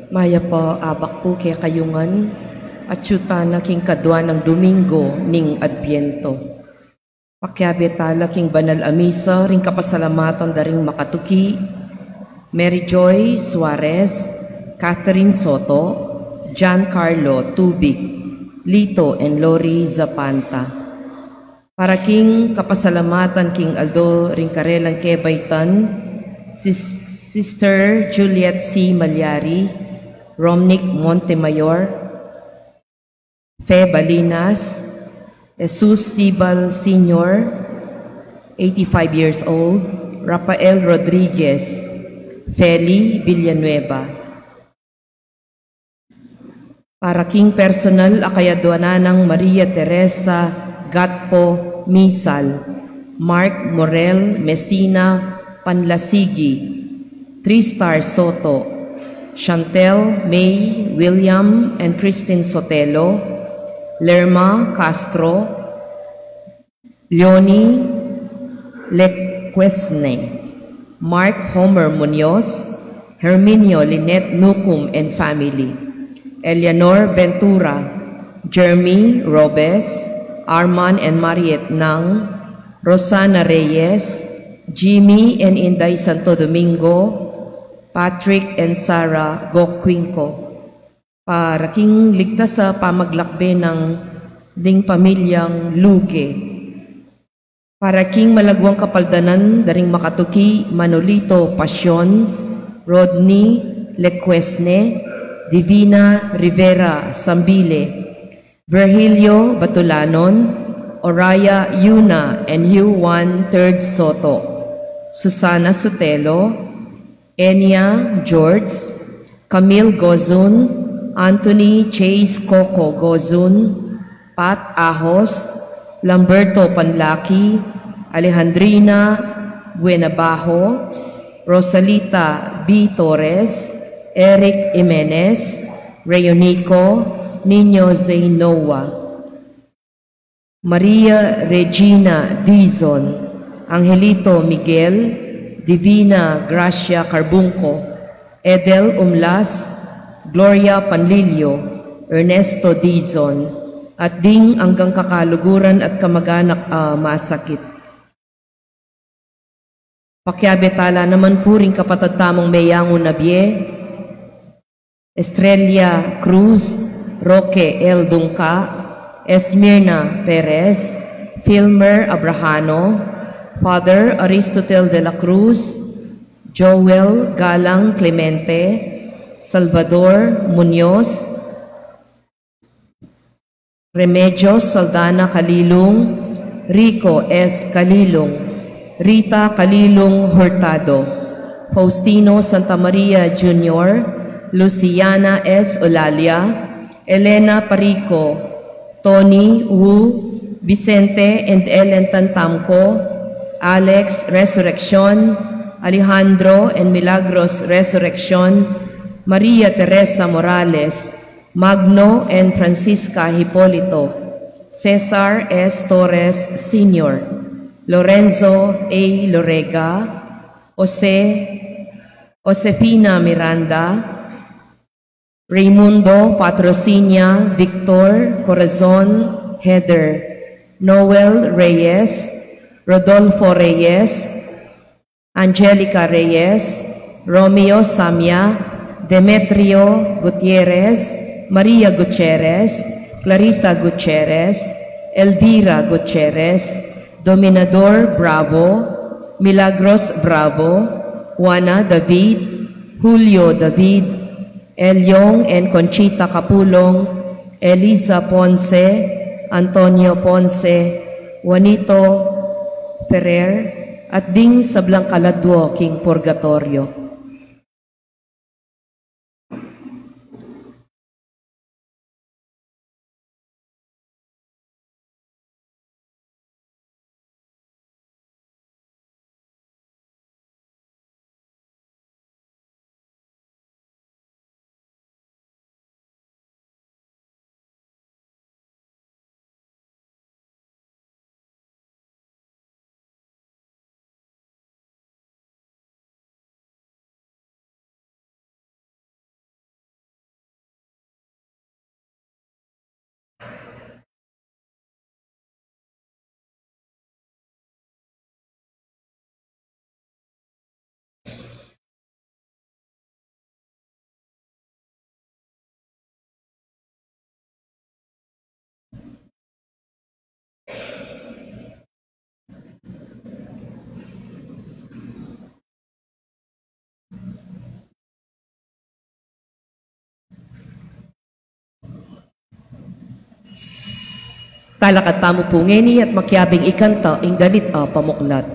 Maya po abak po kay kayungan at syuta na king kadwa ng Domingo ning Adbiento. Pakyabeta king banal amisa ring kapasalamatan daring makatuki Mary Joy Suarez, Catherine Soto, Giancarlo Tubig, Lito and Lori Zapanta. Para king kapasalamatan king Aldo ring karelang kebaytan, Sister Juliet C. Malyari, Romnick Montemayor, Fe Balinas, Jesus Sibal Sr., 85 years old, Rafael Rodriguez, Feli Villanueva. Para king personal akayadwana ng Maria Teresa Gatpo Misal, Mark Morel Messina Panlasigi, Tristar Soto, Chantel May William and Christine Sotelo, Lerma Castro, Leonie Lequesne, Mark Homer Munoz, Herminio Lynette Nucum and family, Eleanor Ventura, Jeremy Robes, Arman and Mariet Nang, Rosana Reyes, Jimmy and Inday Santo Domingo, Patrick and Sarah Gokwinko. Para king ligtas sa pamaglakbe ng ding pamilyang Luge. Para king malagwang kapaldanan daring makatuki Manolito Pasyon, Rodney Lequesne, Divina Rivera Sambile, Virgilio Batulanon, Oraya Yuna and Juan Third Soto, Susana Sotelo, Enya George, Camille Gozun, Anthony Chase Coco Gozun, Pat Ahos, Lamberto Panlaki, Alejandrina Buenabajo, Rosalita B. Torres, Eric Jimenez, Rayonico, Nino Zainoa, Maria Regina Dizon, Angelito Miguel, Divina Gracia Carbunco, Edel Umlas, Gloria Panlilio, Ernesto Dizon, at ding hanggang kakaluguran at kamag-anak masakit. Pakyabetala naman po rin kapatid tamong Meyango Nabie, Estrella Cruz, Roque L. Dungka, Esmirna Perez, Filmer Abrahano, Father Aristotel de la Cruz, Joel Galang Clemente, Salvador Munoz, Remedios Saldana Kalilong, Rico S. Kalilong, Rita Kalilong Hurtado, Faustino Santa Maria Jr., Luciana S. Olalia, Elena Parico, Tony Wu, Vicente and Ellen Tantamco, Alex Resurrection, Alejandro and Milagros Resurrection, Maria Teresa Morales, Magno and Francisca Hipolito, Cesar S. Torres Sr., Lorenzo A. Lorega, Josefina Miranda, Raimundo Patrocinia, Victor Corazon Heather, Noel Reyes, Rodolfo Reyes, Angelica Reyes, Romeo Samia, Demetrio Gutierrez, Maria Gutierrez, Clarita Gutierrez, Elvira Gutierrez, Dominador Bravo, Milagros Bravo, Juana David, Julio David, Elyong and Conchita Capulong, Eliza Ponce, Antonio Ponce, Juanito Ferrer, at ding sa Blancaladwo king Purgatorio. Talakat tamo po ngeni at makyabing ikanta ing ganit pamuklat.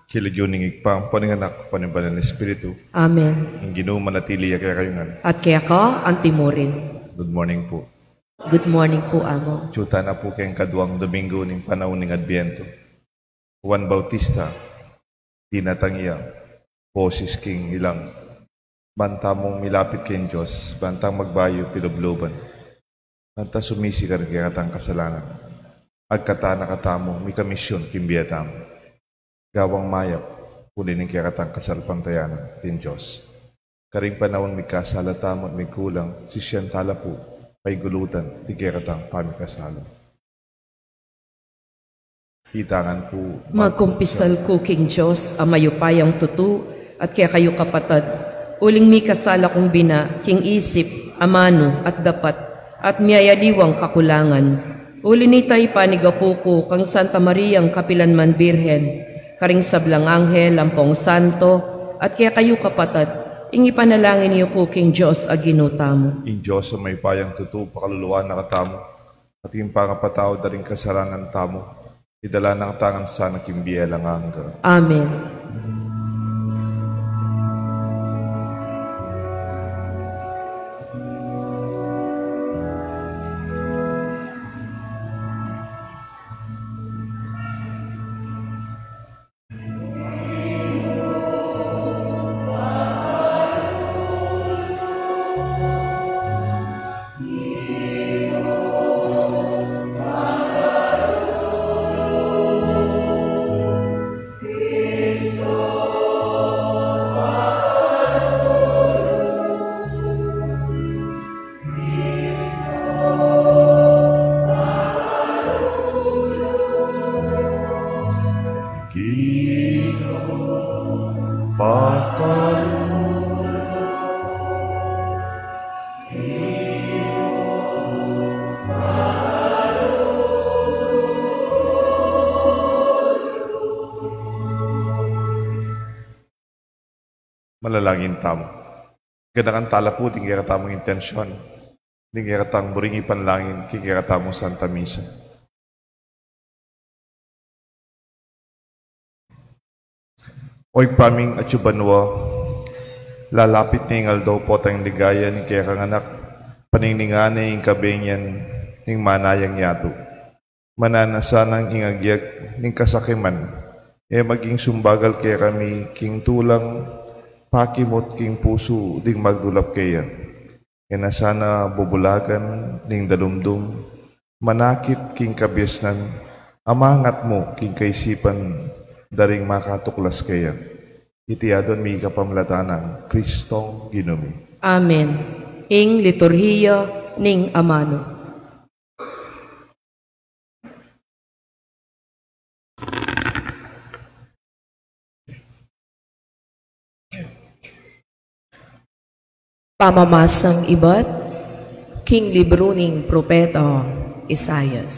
Kilidyo ning igpang paninganak panimbalan ng Espiritu. Amen. Ang Ginoo manatili kaya kayungan. At kaya ka, ang timurin. Good morning po. Good morning po, Amo. Tsuta na po kayong kaduang Domingo ning panahon ning Adbiento. Juan Bautista, tinatangya, boses king ilang. Banta mong milapit kayong Diyos, bantang magbayo pilobloban. Banta sumisi ka rin kaya katang kasalanan. Agkata na katamo, may kamisyon kimbiyatam. Gawang mayap, kunin ng kaya katang kasalpantayanan kin Diyos. Karing panahon may kasalatamot may kulang, sisyan tala po, paigulutan, ti keratang pamikasalo. Hitangan po. Magkumpisal ko, King Diyos, amayupayang tutu, at kaya kayo kapatad, uling mi kasala kong bina, king isip, amano, at dapat, at miyayaliwang kakulangan. Uli ni tayo panigapuko, kang Santa Mariang Kapilanman Birhen, karing sablang anghel, lampong santo, at kaya kayo kapatad, ingi panalangin niyo ko, King Diyos, aginutamo. In Diyos, may payang tutu, pakaluluan na katamo, at yung pangapatao daring kasalanan tamo, idala ng tangan sana kimbiyelang hangga. Amen. Malalangin tamo. Ganang tala po, tingkira tamong intensyon. Tingkira tamong buringi panlangin, tingkira tamong Santa Misa. Oy paming atsubanwa, lalapit ni Aldo po tayong ligaya ni kaya kang anak, paningninganay yung kabingyan ng manayang yato. Mananasanang ingagyag ng kasakiman, maging sumbagal kaya kami king tulang, pakimot king puso ding magdulap kaya. Kaya sana bubulagan ning dalumdum, manakit king kabyesnan, amangat mo king kaisipan, daring makatuklas kaya. Itiyadon mi kapamlatanang Kristong Ginumi. Amen. Ing liturhiya ning amano. Pamamasang iba't king libro ning propeta Isayas.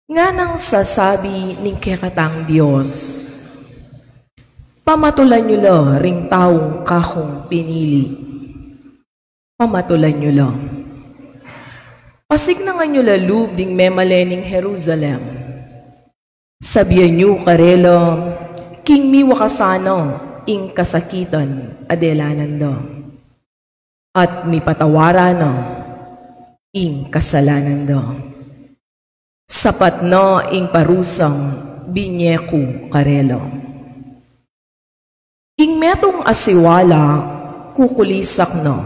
Nga nang sasabi ning kekatang Diyos, pamatulan nyo la ring taong kakong pinili. Pamatulan nyo la. Pasignangan nyo la loob ding memalening Jerusalem. Sabihan nyo karela, king miwakasano, ing kasakitan adelanan do. At mipatawaran no, ing kasalanan do. Sapat no ing parusang binyeku karelo. Ing metong asiwala kukulisak no.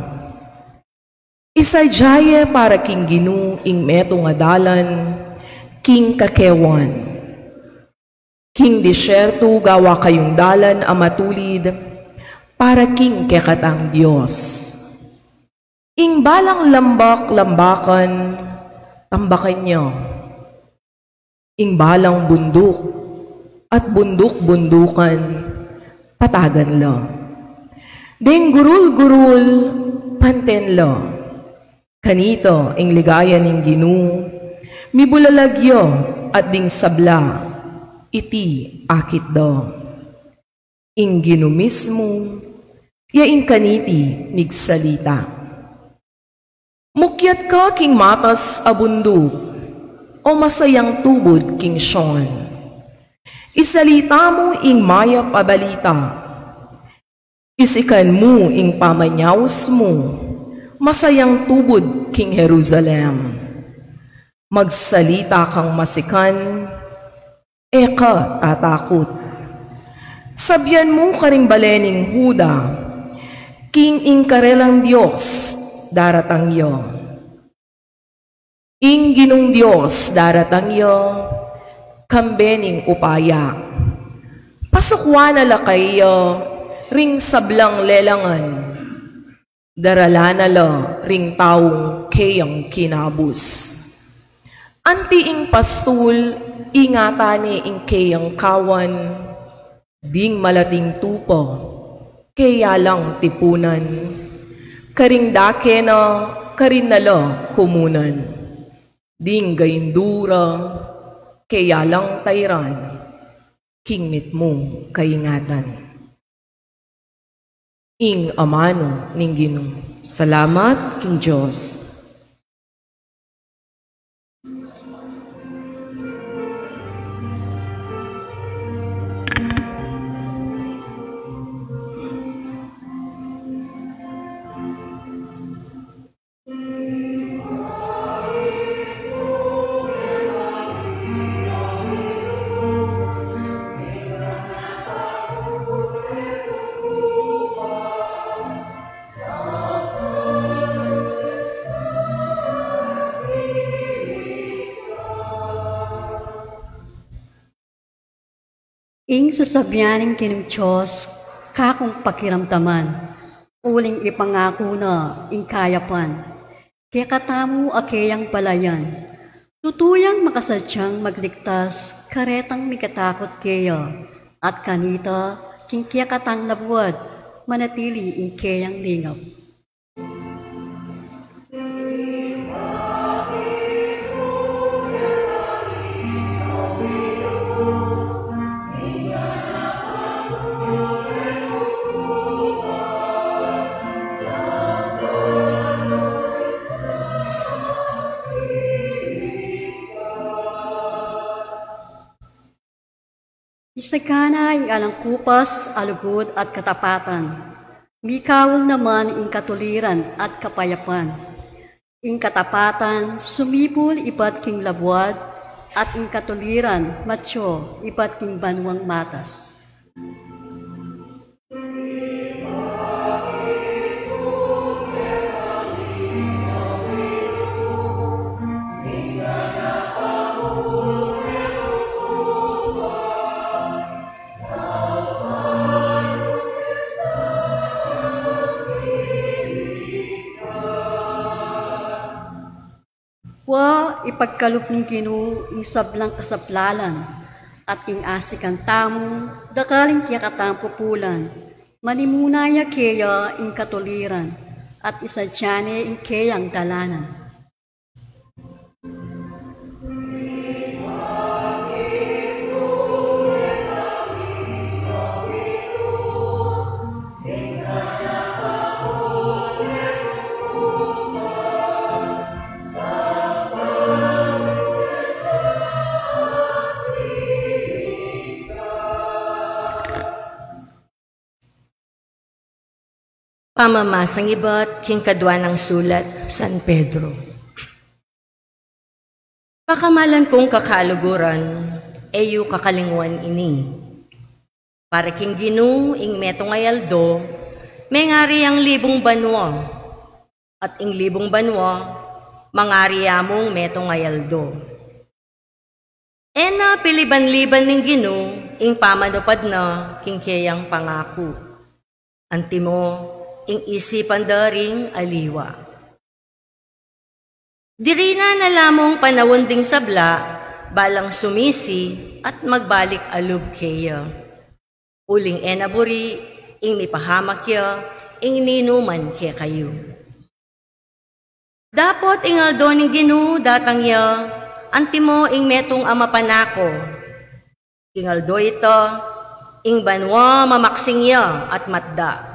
Isayjaye para king ginu ing metong adalan king kakewan. King disyerto gawa kayong dalan amatulid para king kekatang Diyos. Ing balang lambak-lambakan, tambakan nyo. Ing balang bundok at bundok-bundukan, patagan lo. Ding gurul-gurul, panten lo. Kanito ing ligaya ning ginu, mibulalagyo at ding sabla, iti akit do. Ing ginumismo, yaing kaniti migsalita. Mukyat ka king matas abundok, o masayang tubod king Sean. Isalita mo ing mayap abalita, isikan mo ing pamanyaws mo, masayang tubod king Jerusalem. Magsalita kang masikan, eka tatakot. Sabyan mo karing balening Huda, king ingkarelang Diyos, daratang yo. Ing ginong Diyos, daratang yo, kambening upaya. Pasukwa na lakayo, ring sablang lelangan. Daralanala ring taong kayang kinabus. Antiing pastul, ingatani ing kayang kawan, ding malating tupa, kaya lang tipunan, karing dake na, karin nala kumunan, ding gayindura, kaya lang tayran, kingmit mong kaingatan. Ing amano ning Ginoo. Salamat, King Diyos. Ing sasabyaning kinong Diyos, kakong pakiramdaman, uling ipangako na ing kayapan, kaya katamu akeyang palayan, tutuyang makasadyang magligtas, karetang mikatakot kaya, at kanita, king kaya katang nabuwad, manatili ing kayang lingap. Isagana ing alang kupas, alugod at katapatan. Mikawal naman ing katuliran at kapayapan. Ing katapatan, sumipul ibat king labuad, at ing katuliran, matsyo, ibat king banwang matas. Wa ipagkalup ng Ginoo ing sablang kasaplalan at ing asikan tamo dakaling kaya katampupulan manimunaya kaya ing katuliran at isadyane ing kayang dalanan. Pamamasang iba't king kadwa ng sulat, San Pedro. Pakamalan kong kakaluguran, eyu kakalingwan ini. Para king Ginoo ing metong ayaldo, mengari ang libong banwa, at ing libong banwa, mangari among metong ayaldo. Ena piliban-liban ning Ginoo, ing pamanupad na king kayang pangako. Antimo, ing isipan daring aliwa. Dirina na lamong panawon ding sabla, balang sumisi at magbalik alub kaya. Uling enaburi, ing mipahamak ya, ing ninuman kaya kayo. Dapot ing aldo ning Ginoo datang ya, antimo ing metong amapanako. Ing aldo ito, ing banwa mamaksing ya at matda.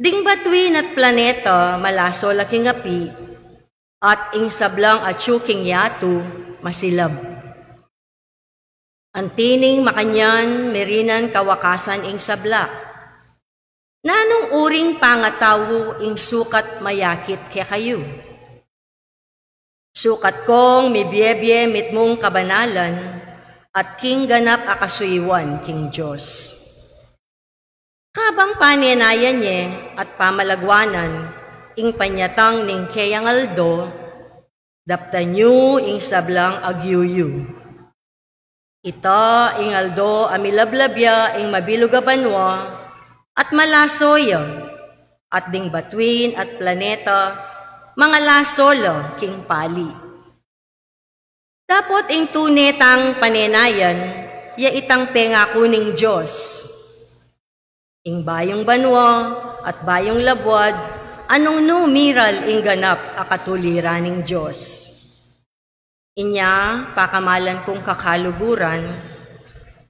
Ding batuin at planeta malaso laking api, at ing sablang atsuking yatu masilab. Antining makanyan merinan kawakasan ing sabla. Nanong uring pangatawo ing sukat mayakit kaya kayo. Sukat kong mibyebye mitmong kabanalan, at king ganap akasuiwan king Diyos. Kabang paninayan niya at pamalagwanan, ing panyatang ning kayang aldo, dapta nyo ing sablang agyuyu. Ita ing aldo amilablabya ing mabilugabanwa, at malasoya, at ding batuin at planeta, mga lasolo king pali. Dapat ing tunetang panenayan, ya itang pengako ning Diyos. Ing bayong banwa at bayong labwad, anong numiral ing ganap akatulira ning Diyos. Inya, pakamalan kong kakaluguran,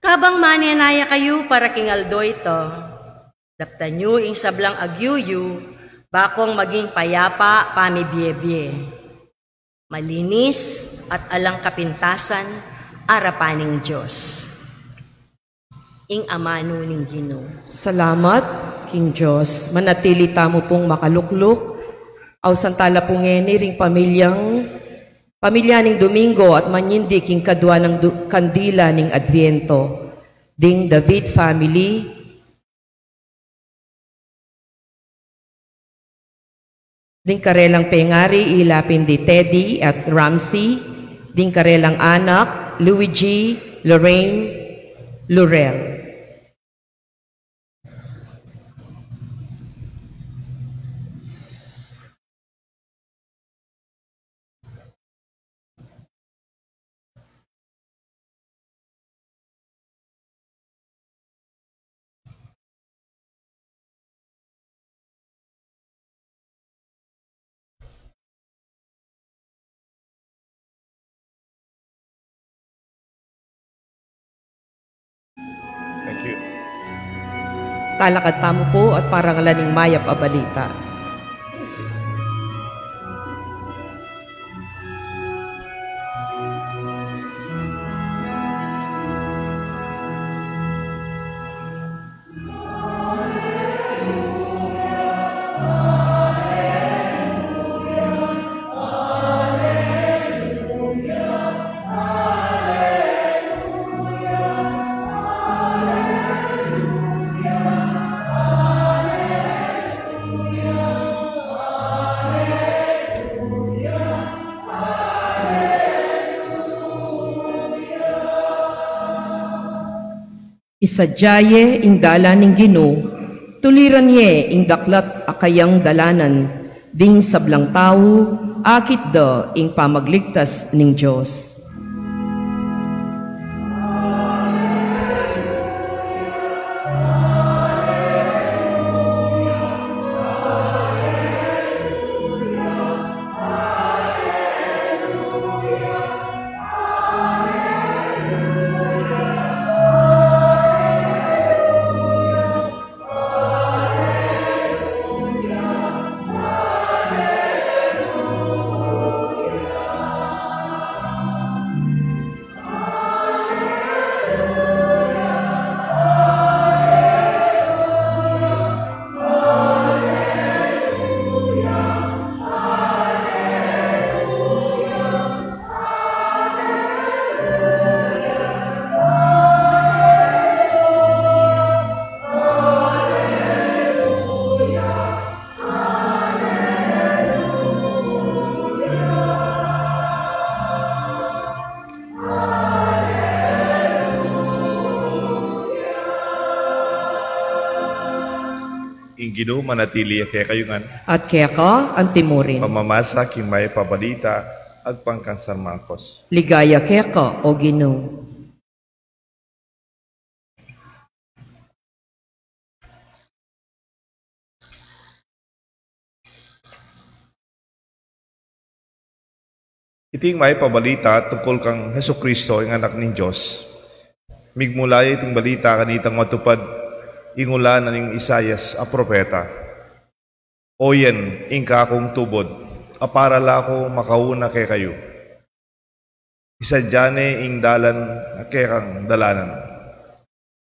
kabang manenaya kayo para kingaldo ito, daptan nyo ing sablang agyuyu, bakong maging payapa pamibiyebye. Malinis at alang kapintasan, arapaning Diyos. Ing amano ning Ginoo. Salamat, King Diyos. Manatili tamo pong makalukluk. Aw santala pong ring pamilya ning Domingo at manyindi king kadwa ng kandila ning Adviento. Ding David family, ding karelang pengari ilapin di Teddy at Ramsey, ding karelang anak Luigi, Lorraine, Laurel. Thank you. Talakad tamo po at parangalaning mayap a balita. Isadyaye ing dalan ning Ginoo, tuliran ye ing daklat akayang dalanan, ding sablang tao, akit da ing pamagligtas ning Diyos. Ing Ginoo manatili kaya kayungan. At kaya ka, ang timurin. Pamamasa king may pabalita ag pangkan San Marcos. Ligaya kaya ka, o Ginoo. Iting may pabalita tungkol kang Hesus Kristo ang anak ng Diyos. Migmulay iting balita kanitang matupad ingula na ning Isayas a propeta. Oyen ingka akong tubod, aparala ko makauna kay kayo. Isadyane ing dalan kay kang dalanan.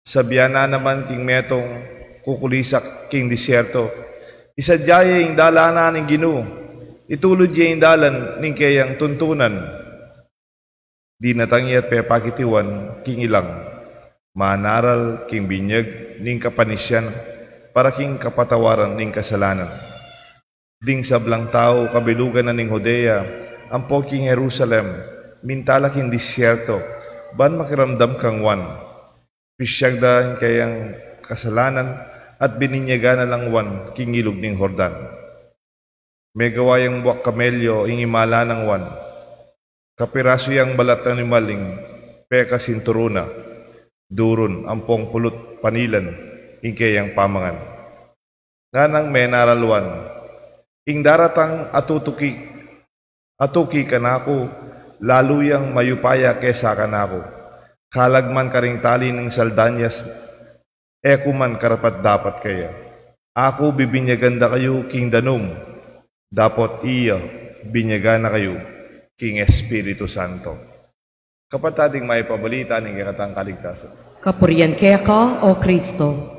Sabyana naman king metong kukulisak king disyerto. Isadyaye ing dalana ning Ginoo. Itulod niya yung dalan ning kayang tuntunan. Di natangyat pe pakitiwan king ilang. Manaral king binyag ning kapanisyan para king kapatawaran ning kasalanan. Ding sablang tao kabilugan na ning Judea, ampo king Jerusalem, mintala king disyerto, ban makiramdam kang wan. Pisyag da kayang kasalanan, at bininyaga na lang wan king ilog ning Hordan. May gawa yung buwak kamelyo ing imala ng wan. Kapiraso yang balat ng maling peka sinturuna. Durun ampong pulot panilan ing kayang pamangan. Nganang may naralwan. Ing daratang atuki kanako laluyang mayupaya kesa kanako. Kalagman karing tali ng saldanyas ekuman karapat dapat kaya. Ako bibinyaganda kayo king danom. Dapat iya binyaga na kayo king Espiritu Santo. Kapatading may pabalita ng katang kaligtasan. Kapurian kaya ka, O Kristo.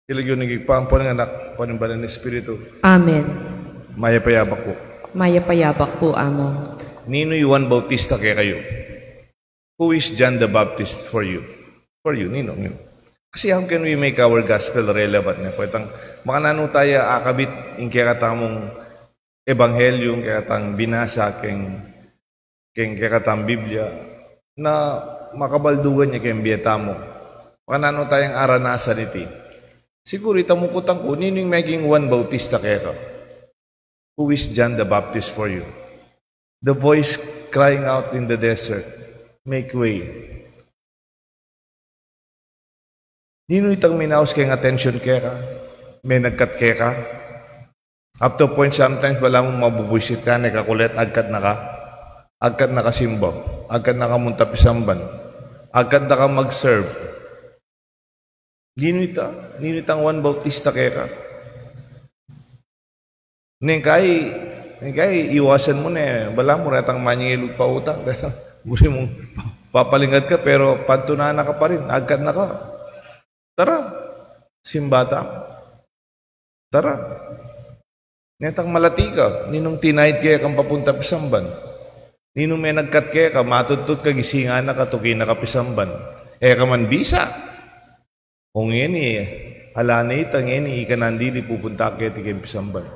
Ilagyo ng igpampo ng anak, panimbalan ng Espiritu. Amen. Mayapayabak po. Mayapayabak po, Amo. Nino Juan Bautista kaya kayo? Who is John the Baptist for you? For you, Nino. Kasi how can we make our gospel relevant? Makanano tayo akabit yung kaya katamong ebanghelyo, kaya katang binasa, kaya katang Biblia, na makabaldugan niya kayong biyeta mo. Makanano tayong aranasan iti. Siguro itamukutang ko, nino yung maging Juan Bautista kaya ka? Who is John the Baptist for you? The voice crying out in the desert, make way. Nino itang minaos kayong attention kaya ka? May nagkat kaya ka? Up to point sometimes wala mong mabubuisit ka, nakakulit, agkat nakasimba, agkat nakamunta pisamban, agkat naka mag-serve. Nino itang Juan Bautista kaya ka? Kaya iwasan mo na wala mo ratang manyilog pa utang. Muli mong papalingad ka pero pantunana ka pa rin. Agad na ka. Tara. Simbata. Tara. Netang malati ka. Ninong tinahid kaya kang papunta pisamban. Ninong may nagkat kaya ka, matutut ka, gisingan na ka, tuki na ka pisamban. Ka man bisa. Kung yan hala na itang yan ika nandili pupunta kaya tikim pisamban.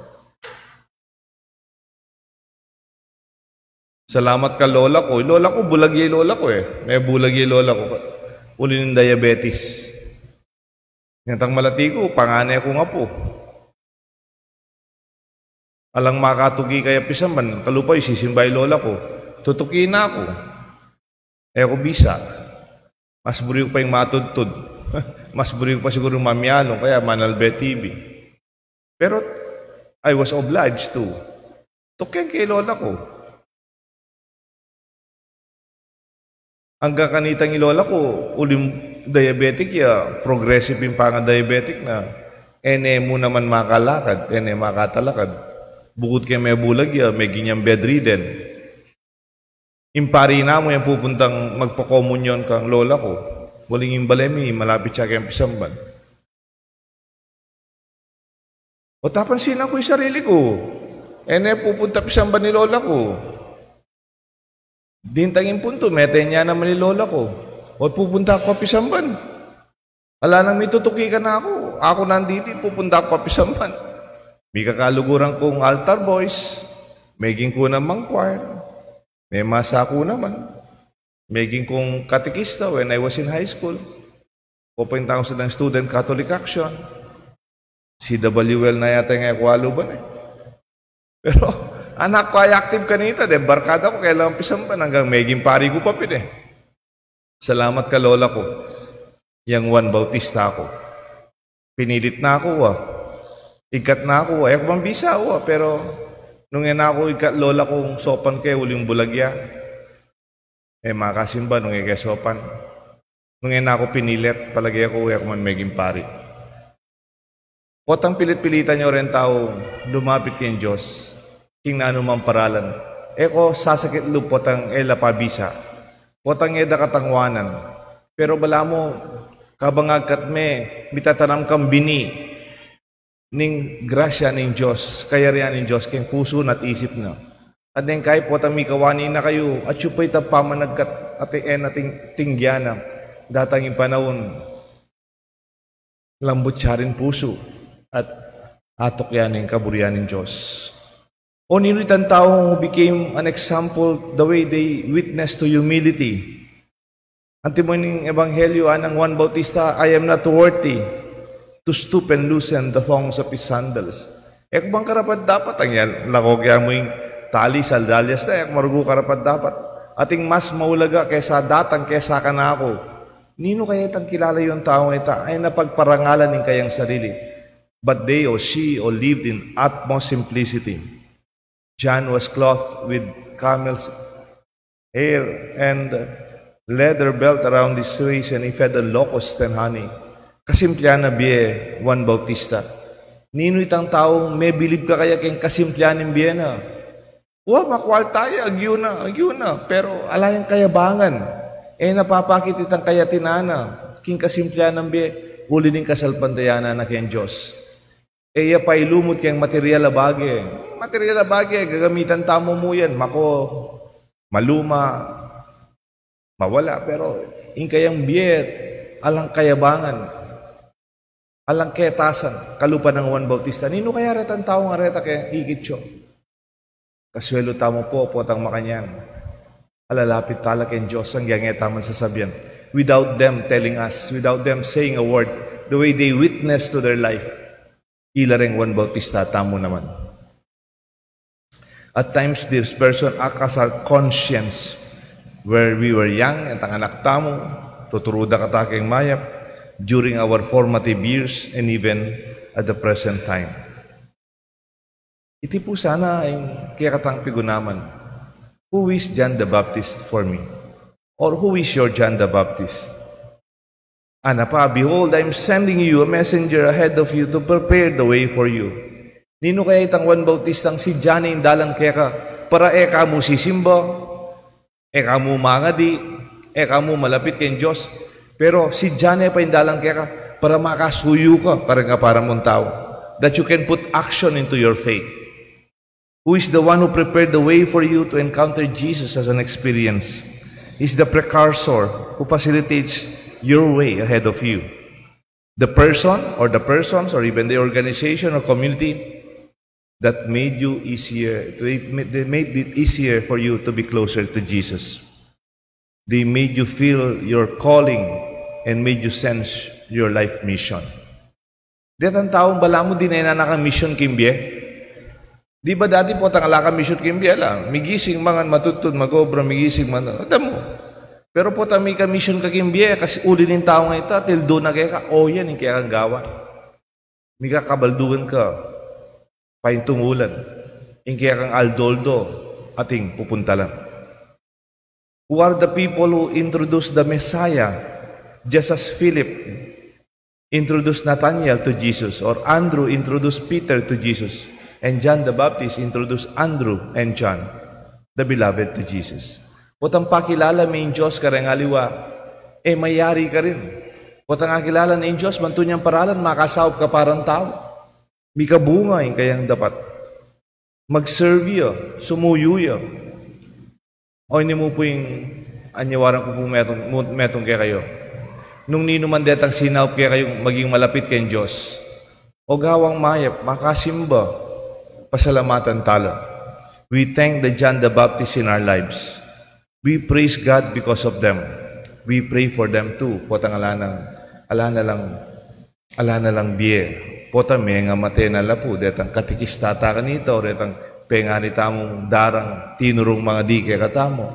Salamat ka lola ko. Lola ko, bulag yung lola ko May bulag yung lola ko. Uli ng diabetes. Ngatang malati ko, panganay ko nga po. Alang makatugi kaya pisamban, kalupay, sisimbay lola ko. Tutuki na ako. Ako bisa. Mas buriw pa yung matudtud. Mas buriw pa siguro mamyano, kaya Manalbe TV. Pero, I was obliged to. Tukyan kay lola ko. Hanggang kanitang ilola ko, ulim diabetic progressive yung panga diabetic na mo naman makalakad, makatalakad. Bukod kay may bulag may ginyang bedridden. Impari na mo yung pupuntang magpakomunyon kang lola ko. Huling yung balemi, malapit siya kayang pisamban. O tapansin ko yung sarili ko. Pupunta pisamban ni lola ko. Dintangin punto, meten niya naman ni lola ko. O pupunta ako papisamban. Ala nang may tutuki ka na ako. Ako nandito, pupunta ako papisamban. May kakaluguran kong altar boys. Maging ko namang choir. May masa ko naman. Maging kong katekista when I was in high school. Pupunta ako sa student Catholic Action. CWL na yata yung ekwalo ba Pero, anak ko ay active kanita, barkada ko, kailangan pisampan hanggang maging pari ko pa pin Salamat ka lola ko. Yang Juan Bautista ako. Pinilit na ako Ikat na ako Ako bang bisa pero nung ako ikat lola kong sopan kay uling bulagya. Makasimba nung kay sopan. Nung ako pinilit, palagi ako man maging pari. Potang pilit-pilitan nyo rin tao lumapit kay Diyos. King na anumang paralan. Ko sasakit lupot ang pabisa. Potang eda katangwanan. Pero bala mo, kabangagkat mitatanam kang bini ning grasya ning Diyos. Kaya riyan ning Diyos, keng puso at isip na. At then kahit potang mikawani na kayo, at supay tapamanagkat ating tingyana. Datang yung panahon, lambot siya rin puso. At atok yan ng kaburian ng Diyos. O nino itang tao who became an example the way they witnessed to humility. Antimo ning ebanghelyo anang Juan Bautista, I am not worthy to stoop and loosen the thongs of his sandals. Kung bang karapat dapat, ang yan, lakogya mo yung tali, saldalyas na, marugo karapat dapat. Ating mas maulaga kaysa datang kaysa ka na ako. Nino kaya itang kilala yung taong ita ay napagparangalan ng kayang sarili. But they or she or lived in utmost simplicity. John was clothed with camel's hair and leather belt around his waist, and he fed the locusts and honey. Kasimplihan na biye, Juan Bautista. Nino itang taong may bilib ka kaya kayong kasimplihan ng biye na. Makwal tayo, agyo na. Pero alayang kayabangan. Napapakit itang kayatinana. King kasimplihan ng biye, huli din kasalpantayana na kayong Diyos. Iya pa ilumot kayong material na bagay. Material na bagay, gagamitan tamo mo yan. Maluma, mawala. Pero yung kayang biyet, alang kayabangan, alang kayatasan, kalupa ng Juan Bautista. Nino kaya retang tao nga reta kaya higitso? Kaswelo tamo po potang makanyan. Alalapit tala kayong Diyos, ang gangay tamang sasabihan. Without them telling us, without them saying a word, the way they witness to their life, ilareng Juan Bautista, tamo naman. At times, this person acts as our conscience. Where we were young, at ang anak tamo, tuturuda kataking mayap, during our formative years, and even at the present time. Iti po sana ay kaya katang pigunaman. Who is John the Baptist for me? Or who is your John the Baptist? Ana pa, behold, I am sending you a messenger ahead of you to prepare the way for you. Nino kaya itang Juan Bautistang si John ay dalan kaya ka, para eka mo sisimba, eka mo mangadi, eka mo malapit kay Diyos. Pero si John ay paindalan kaya ka, para makasuyo ka, para mong tao. That you can put action into your faith. Who is the one who prepared the way for you to encounter Jesus as an experience? He's the precursor who facilitates your way ahead of you. The person or the persons or even the organization or community that made you easier, they made it easier for you to be closer to Jesus. They made you feel your calling and made you sense your life mission. Di ang taong bala mo din ay nanaka-mission kimbye? Di ba dati po alaka mission kimbye lang? Migising mga matutod, mag-obra, migising man. Adam mo. Pero po may ka-mission ka kimbye, kasi uli ng tao nga ito, till doon na kaya ka, yan, yung kaya kang gawa. May kakabaldugan ka, paintungulan. Yung kaya kang aldoldo, ating pupunta lang. Who are the people who introduced the Messiah, just as Philip introduced Nathanael to Jesus, or Andrew introduced Peter to Jesus, and John the Baptist introduced Andrew and John, the beloved, to Jesus. Potang pakilala may Diyos karengaliwa, mayari ka rin. Potang akilala na Diyos, manto niyang paralan, makasawap ka parang tao. May kabunga yung kayang dapat. Mag-serve yo, sumuyo yo. O hindi mo po yung anyawaran ko po metong kaya kayo. Nung ninuman detang sinawap kaya kayong maging malapit kayong Diyos, o gawang mayap, makasimba, pasalamatan tala. We thank the John the Baptist in our lives. We praise God because of them. We pray for them too. Potang alana lang biye. Pota may nga mate na lapu. Detang katikistata ka nito. Detang pengani tamong darang tinurong mga di kaya katamo.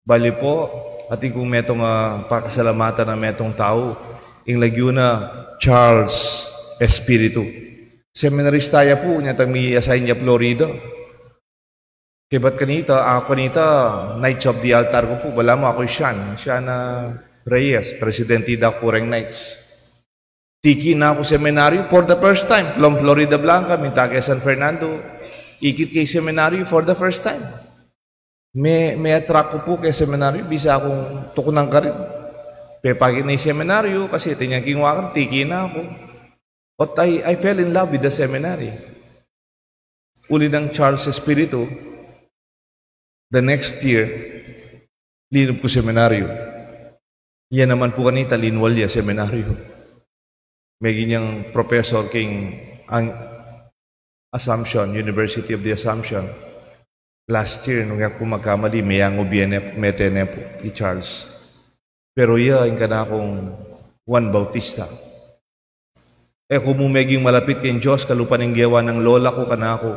Bali po, ating kung metong pakasalamatan na metong tao, ing Laguna Charles Espiritu. Seminarista ya po, niya may assign niya Florida. Kaya ba't ako kanita, Knights of the Altar ko po, wala mo ako Siya na Reyes, Presidente da Pureng Knights. Tiki na ako seminaryo for the first time. From Florida Blanca, minta kay San Fernando, ikit kay seminaryo for the first time. May attract ko po kay seminaryo, bisa akong tukunan ka rin. Pepagin na yung seminaryo, kasi tinyang kingwakan, tiki na ako. But I fell in love with the seminary. Uli ng Charles Espiritu, the next year, linup ko seminaryo. Yan naman po kanita, Linwalya seminaryo. May ganyang professor king Assumption, University of the Assumption. Last year, nung ako magkamali, mayang ubienep, metenepo, ni Charles. Pero yung ka na akong Juan Bautista. Kung mumeging malapit kay Diyos, kalupan ng gawa ng lola ko ka na ako,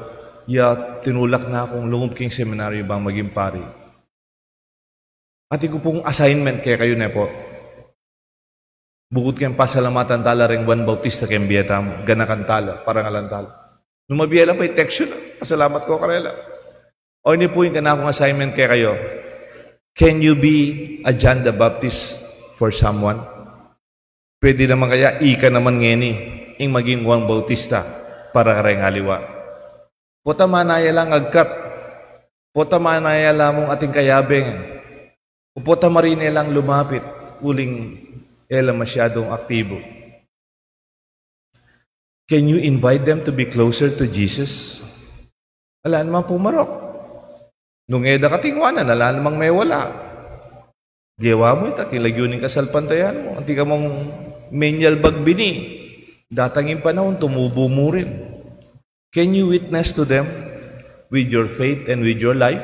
tinulak na akong lungub king seminaryo bang maging pari. At ko pong assignment kaya kayo na po. Bukod kayong pasalamatan tala rin Juan Bautista kayong biyeta mo, ganakan tala, parang alantala. Nung mabiyala pa yung text yun, pasalamat ko karela. O ini po yung ka na akong assignment kaya kayo. Can you be a John the Baptist for someone? Pwede naman kaya, ika naman ngeni, ing maging Juan Bautista para kareng haliwa. Pota manaya lang agkat, pota manaya lamong ating kayabeng, pota marine lang lumapit, uling ela masyadong aktibo. Can you invite them to be closer to Jesus? Wala naman pumarok. Nung eda katingwanan, wala namang may wala. Gewa mo ita, kilagyunin ka salpantayan mo. Anti ka mong menyal bagbini. Datangin panahon, tumubo mo rin. Can you witness to them with your faith and with your life?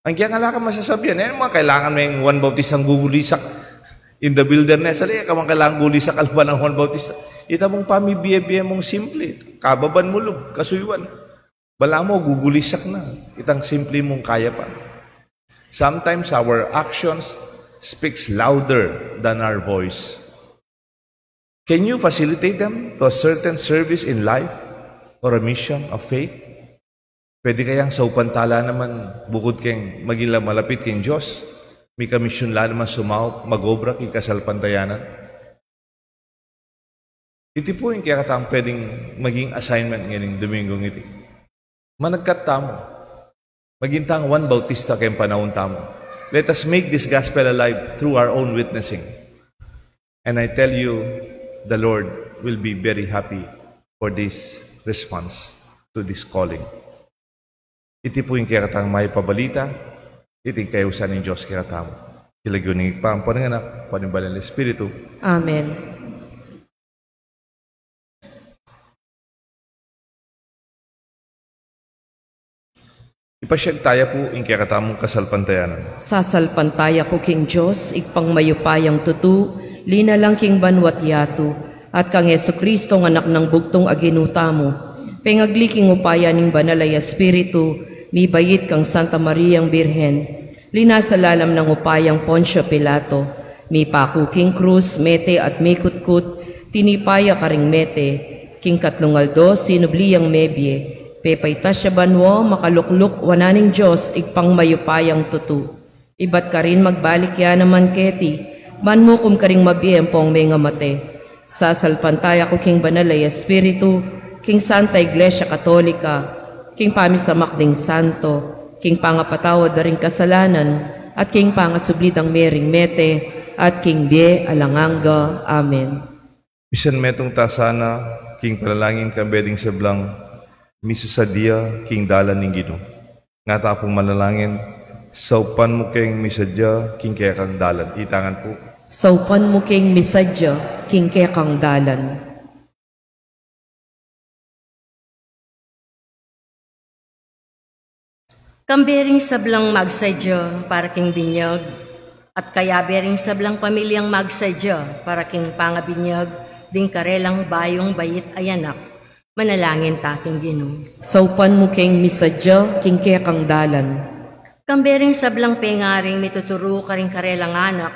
Ang kaya nga ka masasabihan, mga kailangan may Juan Bautista ang gugulisak in the wilderness. Alay, ka mga kailangan gulisak alba ng Juan Bautista. Ita mong pamibiya-biya mong simple. Kababan mo lug, kasuywan. Bala mo, gugulisak na. Itang simple mong kaya pa. Sometimes our actions speaks louder than our voice. Can you facilitate them to a certain service in life or a mission of faith? Pwede kayang sa upantala naman, bukod kayong maging malapit kayong Diyos, may kamisyon la naman sumahop, mag-obra kay kasalpantayanan. Iti po yung kaya katang pwedeng maging assignment ngayon Domingong iti. Managkat tamo. Magintang Juan Bautista kayong panahon tamo. Let us make this gospel alive through our own witnessing. And I tell you, the Lord will be very happy for this response to this calling. Iti po yung kaya katang may pabalita, iti kayo sa ng Diyos kaya tamo. Kilagyo ng pananganak, panimbalan ng Espiritu. Amen. Ipasyag tayo po yung kaya katamong kasalpantayanan. Sasalpantaya ko king Diyos, ikpangmayupayang tutu, linalang king banwat yatu, at kang Jesucristo ng anak ng bugtong aginuta mo, pengagli king upaya ning banalay Espiritu, mibayit kang Santa Mariang Birhen, linasalalam ng upayang Poncio Pilato, mi paku king krus, mete at mikutkut, tinipaya karing mete, king katlungaldo, sinubliyang mebye, pepayta siya banwo, makalukluk, wananing Diyos, ikpangmayupayang tutu. Ibat ka rin magbalik ya naman keti, manmukum ka ring mabiyempong may ngamate. Sasalpantaya ko king banalay Espiritu, king Santa Iglesia Katolika, king pamisamakding Santo, king pangapatawad na ring kasalanan, at king pangasublidang mering mete, at king bie alanganga. Amen. Bisan metong tasana, king palalangin kambeding sablang, misa sa dia, king dalan ng Ginoo. Nga tapong manalangin, saupan mo kayong misadya, king kaya kang dalan. Itangan po. Saupan mo king misadya, king kaya kang dalan. Kambering sablang magsadya para king binyag, at kaya bering sablang pamilyang magsadya para king pangabinyag, ding karelang bayong bayit ayanak. Manalangin taking Ginoo. Saupan mo king misadya, king kaya kang dalan. Kambering sablang pengaring mituturo karing karelang anak,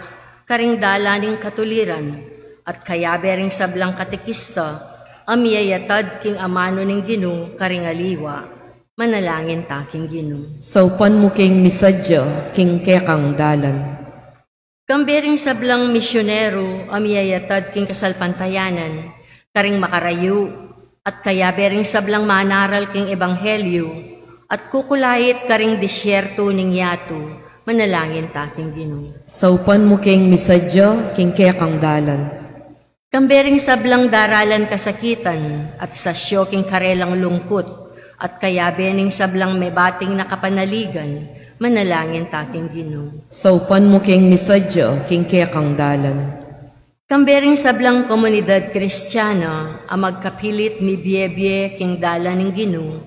karing dalaning katuliran, at kaya bering sablang katekista, amiyayatad king amano ning Ginoo karing aliwa. Manalangin taking Ginoo. Saupan mo king misadya, king kaya kang dalan. Kambering sablang misyonero, amiyayatad king kasalpantayanan, karing makarayo, at kaya bering sablang manaral king ebanghelyo, at kukulait karing disyerto ning yato, manalangin taking Ginoo. Saupan mo king misadya, king kaya kang dalan. Kambering sablang daralan kasakitan, at sasyo king karelang lungkot, at kaya bening sablang may bating nakapanaligan, manalangin taking Ginoo. Saupan mo king misadya, king kaya kang dalan. Kambering sablang komunidad Kristiyana ang magkapilit mi biyebye king dala ning Ginoo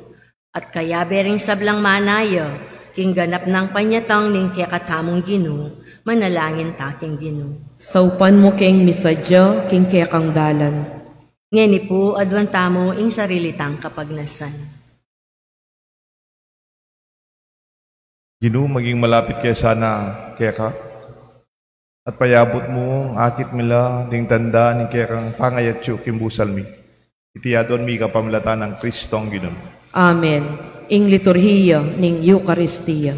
at kaya bering sablang manaya king ganap ng panyatang ning kakatamong Ginoo manalangin taking Ginoo. Saupan mo king misadya king kekang dalan. Ngeni po adwan tamo ing sarilitang kapagnasan. Ginoo, maging malapit kaya sana keka. At payabot mo akit mila ding tanda ni kekang pangayatyo kimbusal mi. Itiyadon mi kapamilatan ng Kristong Ginoo. Amen. Ing liturhiya ning Eucharistia.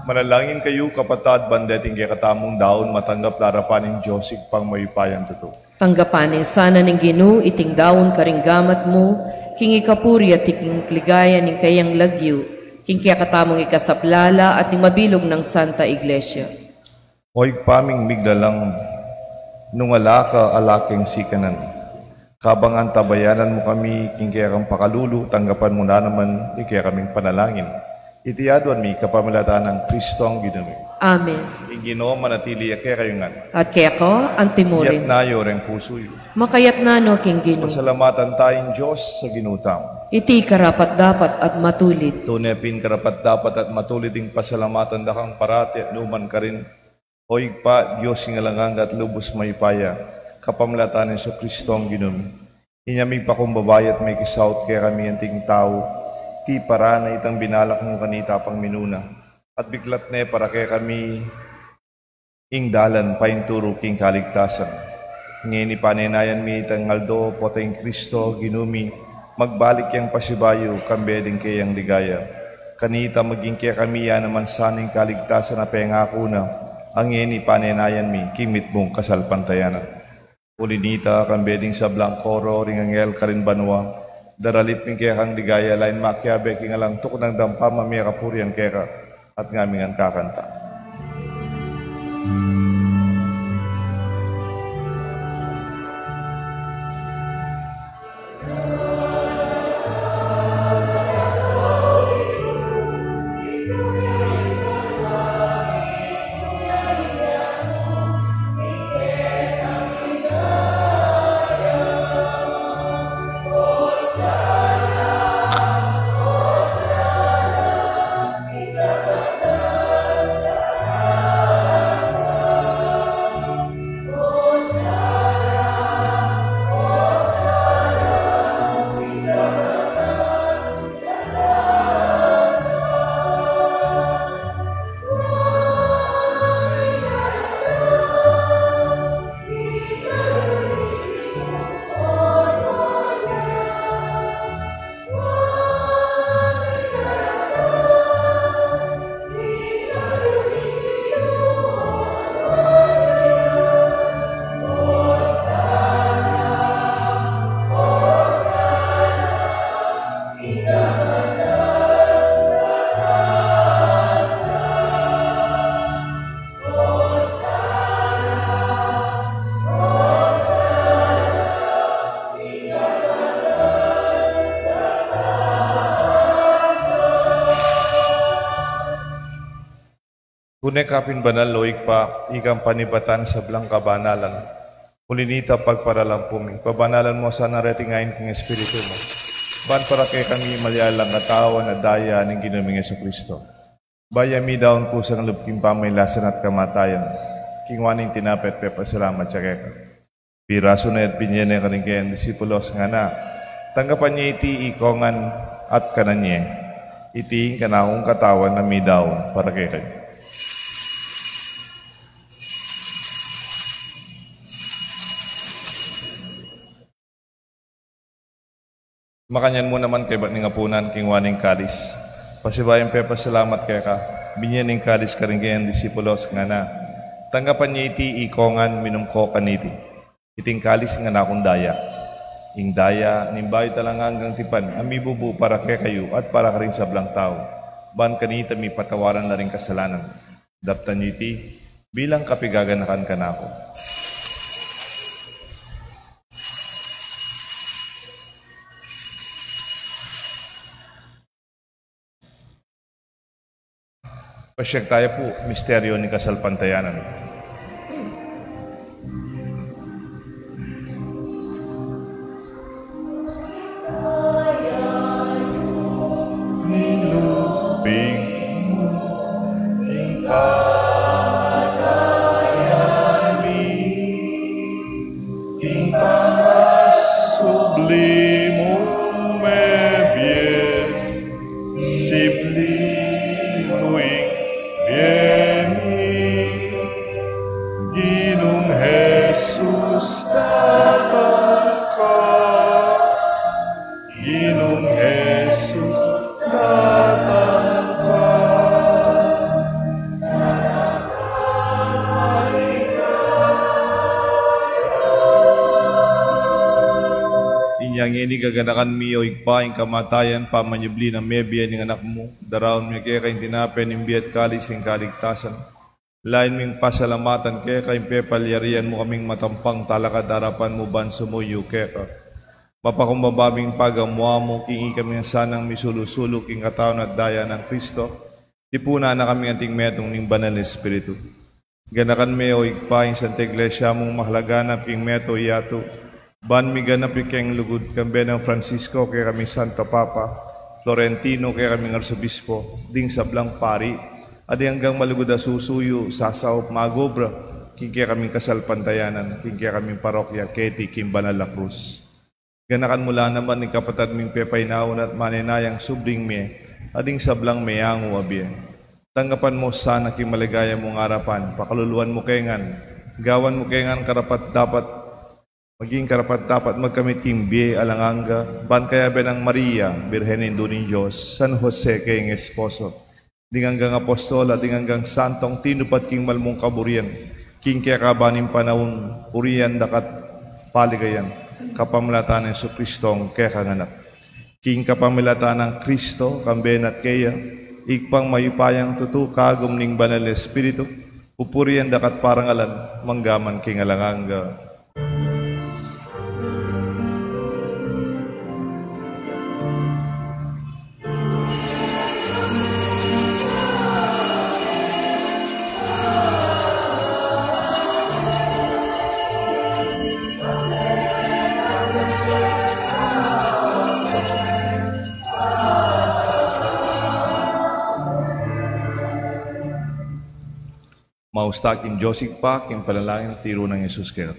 Manalangin kayo, kapatad, bandeting kaya katamong daon, matanggap larapan ng Diyos, pang mayupayan totoo. Tanggapane, sana ng Ginoo, iting daon karinggamat mo, king ikapuri at iking kligaya ning kayang lagyo, king kaya katamong ikasaplala at ning mabilog ng Santa Iglesia. Hoy paming miglalang, nung alaka alaking sikanan. Kabang tabayanan mo kami, king kaya kang pakalulu, tanggapan mo na naman, kaya kaming panalangin. Itiyadwan mi kapamilatan ng Kristong Ginoo. Amen. Ing Ginoo manatili kaya kayungan. At kaya ko, Yat antimorin. nayo reng puso yu. Makayat na no king Ginoo. Pasalamatan tayong Diyos sa ginutam. Iti karapat dapat at matulit. Tunepin karapat dapat at matuliting pasalamatan dakang parati at luman ka rin. Hoy pa, Diyos ingalangang at lubos may paya. Kapamlatan ni Kristo ang ginumi. Inyamig pa kong babayat may kisaut kaya kami anting tao. Ti para na itang binalak mong kanita pang minuna. At biglat ne para kaya kami ing dalan painturo king kaligtasan. Ngayon ipanenayan mi itang ngaldo poteng Kristo ginumi. Magbalik yang pasibayo kambeding kayang ligaya. Kanita maging kaya kami yan naman saning kaligtasan na pengako na. Ang ngayon ipanenayan mi kimit mong kasalpantayanan. Ulinita kambeding sa Blancoro ringangel karin banwa. Daralit ming kaya kang ligaya lain makyabe king alang tuk ng dampa mamaya kapuriang kaya at ngaming ang kakanta. Kunekapin banal loik pa, ikang panibatan sa blang kabanalan. Ulinita pagparalampuming, pabanalan mo sa naratingayin kong Espiritu mo. Ban para kay kami malyalang katawan na daya ng ginaming Yesu Kristo. Bayami daon po sa nalupking pamaylasan at kamatayan. Kingwaning tinapet pasalamat siya kaya. Piraso na at pinyene ka rin kayang disipulos nga na. Tanggapan niya iti ikongan at kananye. Iti kanakong katawan na mi daon para kay kayo. Makanyan mo naman kay ba't ningapunan king waning kalis. Pasibayang pepa salamat kaya ka. Binyan ning kalis ka rin kayang disipulos nga na. Tanggapan niya iti ikongan minumko kaniti. Iting kalis nga na akong daya. Ing daya, nimbayo talang hanggang tipan. Amibubu para kaya kayo at para ka rin sa blang tao. Ban kanita mi patawaran na rin kasalanan. Daptan niyo iti bilang kapigaganakan ka na ako. Pasyag tayo po, misteryo ni kasalpantayanan. Nilubing ingkadayami, ing pangasublimong mebien, siblimuing Ginong Jesus datang ka, Ginong Jesus datang ka. Inyang inigaganakan mi o igpaing kamatayan pamanyubli ng mebya ng anak mo, daraon mi kaya kayong tinapen imbiat kalis ng kaligtasan. Lain ming pasalamatan kaya kayong pepalyarian mo kaming matampang talakad harapan mo ban sumuyo kaya ka. Mapakumbababing pagamuha mo kingi kami sanang misulusulok king katawan at daya ng Kristo. Tipuna na kami anting metong ning banal na Espiritu. Ganakan me o igpaing Santa Iglesia mong mahlaganap king meto iyato. Ban mi ganap ikeng lugod kambe ng Francisco kay kami Santo Papa, Florentino kay kami Arsobispo, ding sablang pari, adi hanggang malugod a susuyo, sasaop magobra, king kay kami kasalpantayanan, king kay kami parokya, keti king Banal la Cruz. Ganakan mula naman ni kapatad ming pepay naon at maninayang subling me, ading sablang meyango abye. Tanggapan mo sana king maligaya mong harapan, pakaluluan mo kengan, gawan mo kengan karapat dapat, maging karapat dapat magkamit timbye alanganga, ban kaya benang Maria, Birhenin Dunin Diyos, San Jose kayong esposo, dinganggang apostol at dinganggang santong tinupat king malmong kaburian, king kaya kabaning panahon, urian dakat paligayan, kapamilatan ng Kristong kaya kanganak. King kapamilatan ng Kristo, kamben at kaya, igpang mayupayang tutu kagum ning Banal na Espiritu, pupurian dakat parangalan, manggaman king alanganga. Mausta kim Joseph pa, kim palalangin tiro ng Jesus kaya.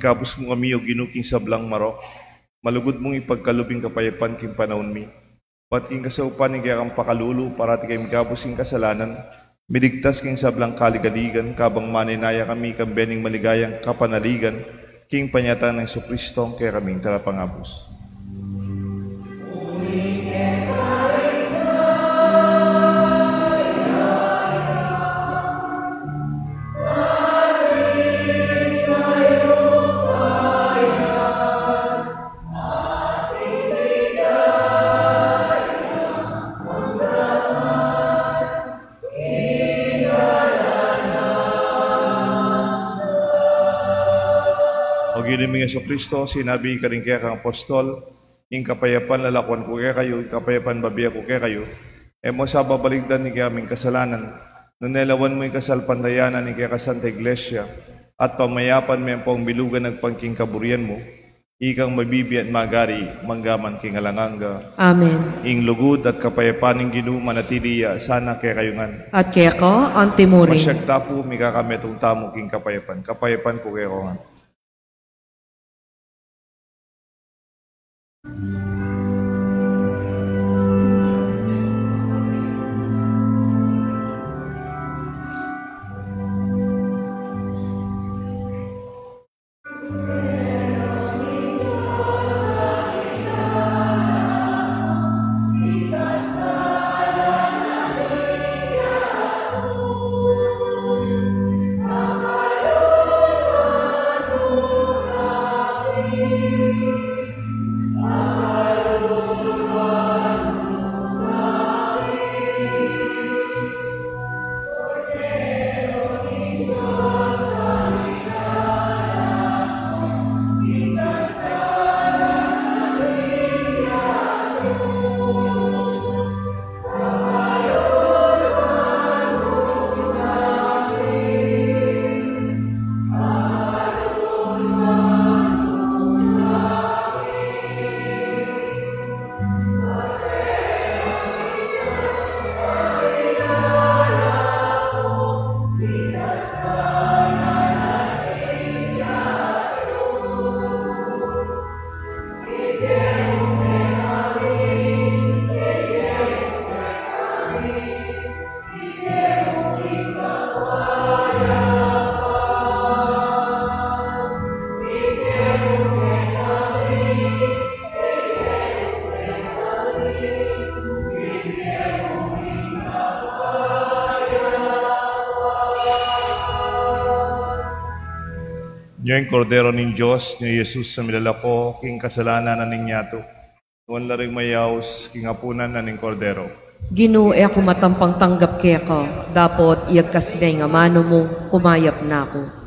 Ikabos mo kami o ginuking sablang marok, malugod mong ipagkalubing kapayapan king panahon mi. Pating kasaupan ni kaya kang pakalulu, parati kayong ikabos king kasalanan, miligtas king sablang kaligaligan, kabang maninaya kami kang bening maligayang kapanaligan, king panyatan ng Kristong kaya kaming talapangabos. Giniming Yesu Kristo, sinabi ka rin kaya kang apostol, ing kapayapan lalakwan ko kaya kayo, ing kapayapan babiya ko kaya kayo, mo sa babaligdan ni kaya aming kasalanan, nunelawan mo yung kasalpandayanan ni kaya ka Santa Iglesia, at pamayapan mo yung pong bilugan nagpangking kaburian mo, ikang mabibi at magari, manggaman king alanganga. Amen. Ing lugod at kapayapan ng Ginoo manatiliya, sana kaya kayungan. At kaya ko, ang timurin. Masyagtapo, may kakametong tamo king kapayapan. Kapayapan ko kaya ko nga. Nyo yung kordero ng Diyos, nyo Jesus sa milalako, king kasalanan na ninyato. Nuwan laring mayaws, king apunan na ning kordero. Ginoo ako matampang tanggap kaya ka, dapat iagkas nga mano mo, kumayap na ako.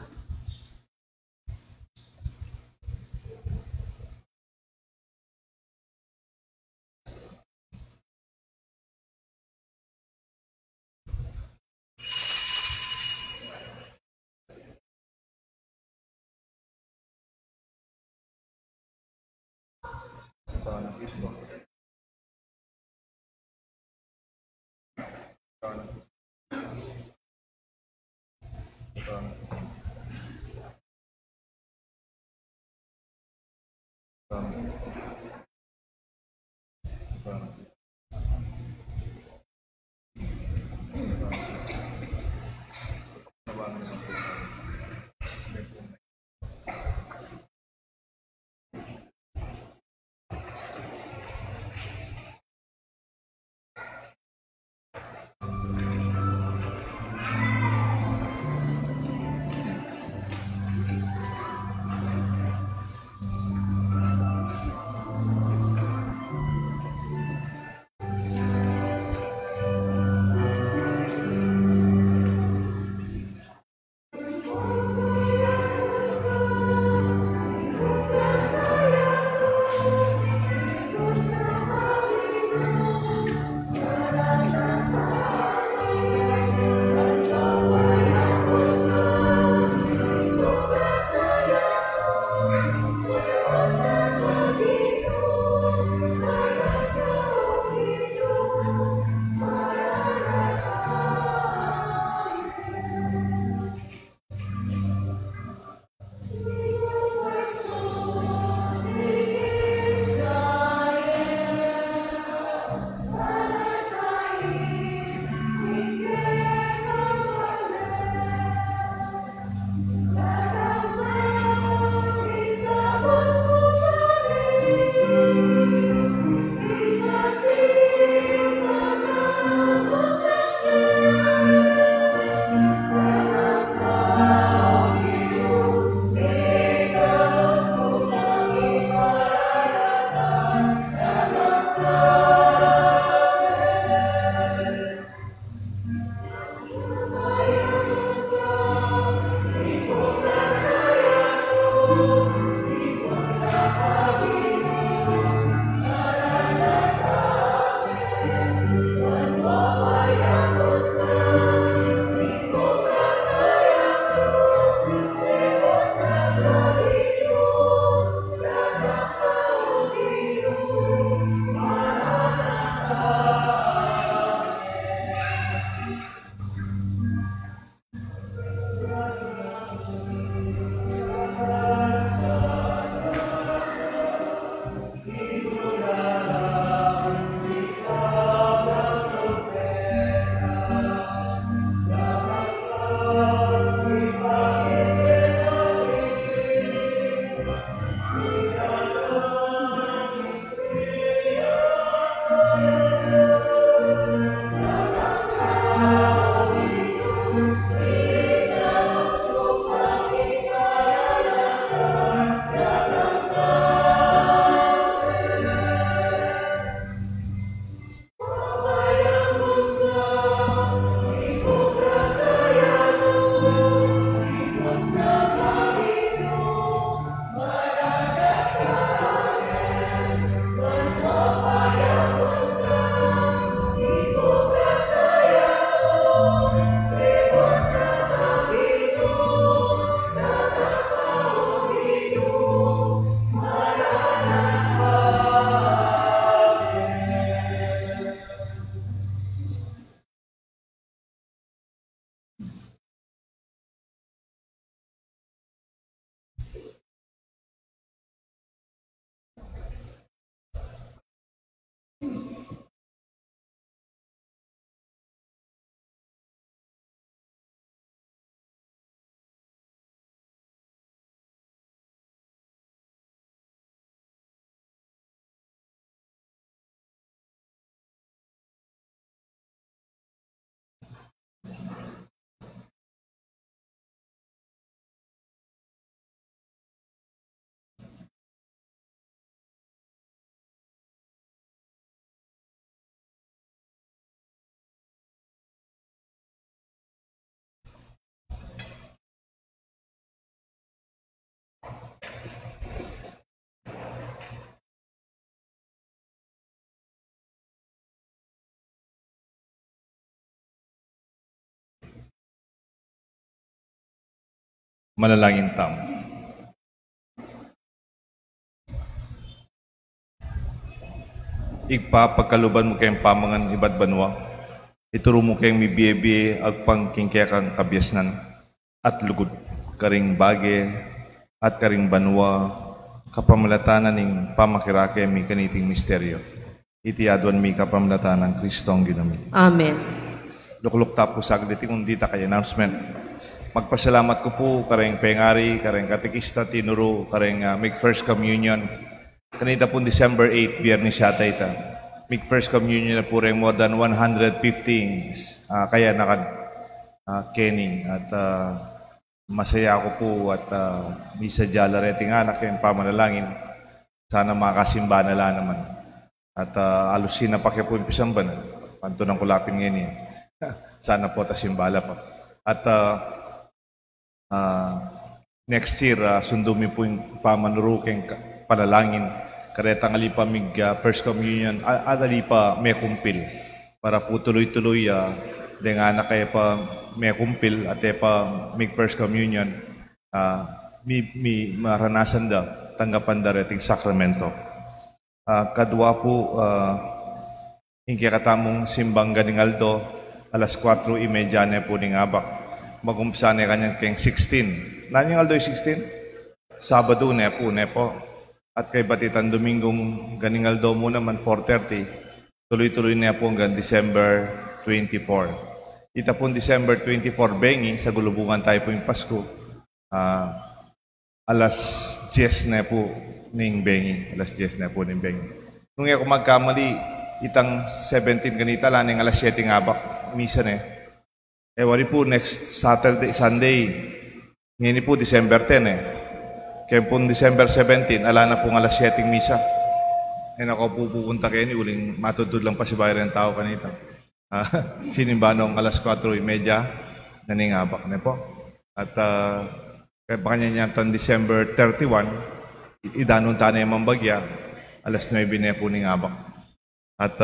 Manalangin tamo. Ipapagkaluban mo kayong pamangan iba't banwa. Ituro mo kayong mibiye-biye agpang kingkekang kabyasnan at lugod karing bage at karing banwa kapamalatanan ng pamakirake mi kaniting misteryo. Itiadwan mi kapamalatanan Kristo ang ginamit. Amen. Lukluk tapo saglit kung dita kay announcement. Magpasalamat ko po kareng pengari, kareng katekista tinuro, kareng make first communion. Kanita po December 8, Biyernes yata ita. Make first communion na po rin more than 115. Kaya kening at masaya ako po at misa diyala reting anak yung pamanalangin. Sana makasimba na lang naman. At alusin na pa kaya po yung pisamban. Panto ng kulapin ngayon eh. Sana po tasimbala pa. At next year, sundumi po yung pamanurukeng panalangin. Karetang alipa mig first communion, adalipa may kumpil. Para po tuloy-tuloy, dengan anak kaya pa may kumpil at pa mig first communion, mi maranasan da, tanggapan da reting sakramento. Kadwa po, hingkaya katamong simbang ganingaldo, alas 4:30 na po ning abak. Mag-umpisa na kanyang keng 16. Nanyang aldo yung 16? Sabado na po. At kay Batitan Domingong ganingaldo mo naman 4:30. Tuloy-tuloy na po hanggang December 24. Ita po December 24, Bengi, sa gulubungan tayo po yung Pasko. Alas 10 na po ning Bengi. Alas 10 na po ning Bengi. Nung ako magkamali, itang 17 ganita lang ng alas 7 nga abak. Misa na wari po next Sunday. Ngayon po December 10 Kaya po December 17, ala na pong alas 7 misa. Ako po pupunta kayo ni uling matutod lang pa si bayan ng tao kanita. Sinimbanong alas 4:30 naningabak na po. At kaya pa kanya niya tan December 31, idanon ta na yung mambagya, alas 9 na po ningabak. At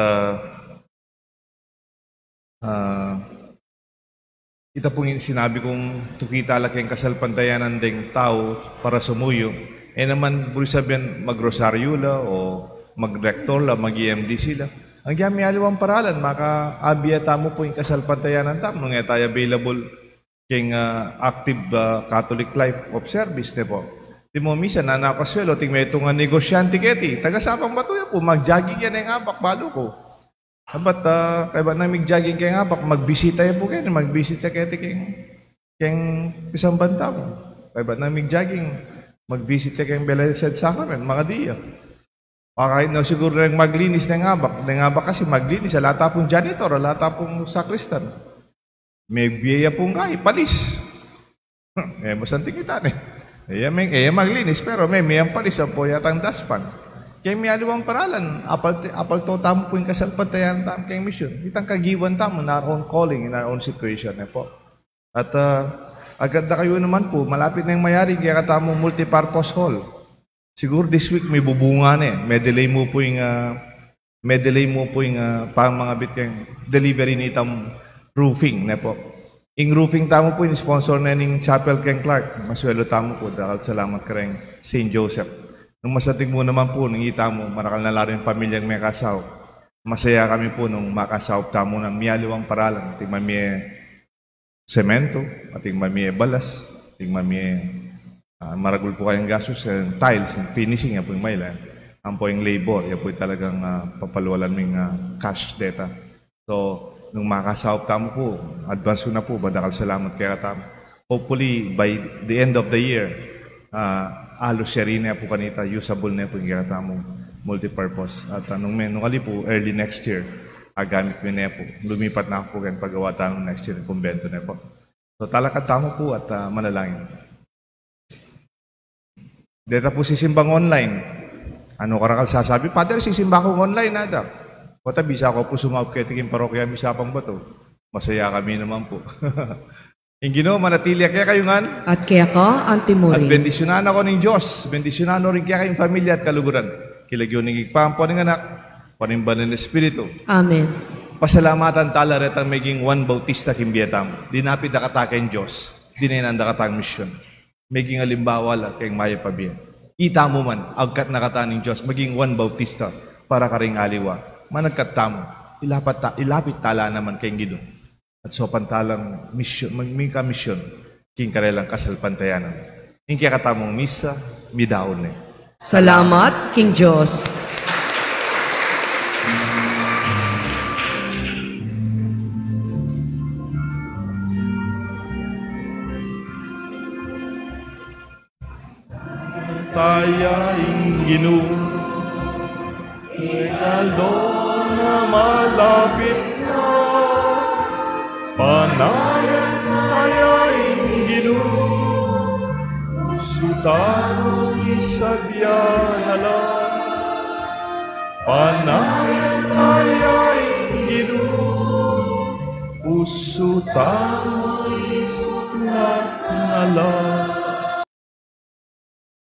ita pong sinabi kong tukita laki ang kasalpantayanan ding tao para sumuyo. Naman, buli sabihin, mag-rosaryo la o mag-rector la, mag-EMD sila. Ang yami aliwang paralan, maka-abiyata mo po yung kasalpantayanan tamo. Nung tayo available king active Catholic life of service, ne po. Di mo misa na nakaswelo, ting may itong negosyante keti. Tagasapang batuya po, mag-jogging yan ang abak, balo ko. But kaya ba namig jogging kaya nga bak magbisita po kayo, magbisita kayo kayong isang banta mo. Kaya ba namig jogging magvisit kayo kayong Blessed Sacrament, mga diya. Kahit na siguro rin maglinis ng abak kasi maglinis, alata pong janitor, alata pong sakristan. May biyaya pong palis. Masanting kita may maglinis, pero may ang palis, po yatang daspan. Kaya may aliwang paralan, apal to tamo po yung kasalpantayan tamo kayong mission. Itang kagiwan tamo, in our own calling, in our own situation. Po. At agad na kayo naman po, malapit na yung mayari, kaya katamo multipurpose hall. Siguro this week may bubunga na May delay mo po yung pamangabit kayong delivery ni itang roofing. Po. Yung roofing tamo po, yung sponsor na yung Chapel Ken Clark. Maswelo tamo po, dahil salamat ka rin St. Joseph. Nung masating mo naman po, nangita mo, marakal na laro yung pamilyang may kasaw. Masaya kami po nung makasaw tamo ng miyaliwang paralan. Ating mamiye semento, ating mamiye balas, ating mamiye maragul po kayong gastos, tiles, finishing, yan po yung mailan. Ang po yung labor, yan po yung talagang papaluwalan ng cash data. So, nung makasaw tamo po, advance na po, badakal salamat kaya tamo. Hopefully, by the end of the year, alos siya rin na po kanita, usable na po yung ginata mong multipurpose. At nung ali po, early next year, gamit mo na po. Lumipat na po kayo paggawa tayo next year ng kumbento na po. So talakat tamo po at manalangin. Dito po sisimbang online. Ano karakal sasabi? Father, sisimba akong online nada. Wata bisa ako po sumawag kayo tingin parokya misapang ba to? Masaya kami naman po. Yung Ginoo, manatili kaya kayo nga. At kaya ka, antimuri. At bendisyonan ako ng Diyos. Bendisyonan rin kaya kayong pamilya at kaluguran. Kilagyo ng igpampo ng anak, panimban ng Espiritu. Amen. Pasalamatan tala retang maging Juan Bautista kimbiyatam. Dinapid na katake ng Diyos. Dinayin ang dakatang misyon. maging alimbawa lang kayong maya pabiyan. Ita mo man, agkat nakataning Diyos, maging Juan Bautista, para karing aliwa. Managkatamo, ilapit tala naman kayong gidon. At so pantalang misyon, magmika misyon, king karelang kasalpantayanan. Ing kaya katamong misa, midaon na. Salamat, King Diyos. Tayaing Ginoo, Regalo na malapit na, panayan tayaing Ginoo, sutano isadya na lang, panayan tayaing Ginoo, usutano isadya na lang.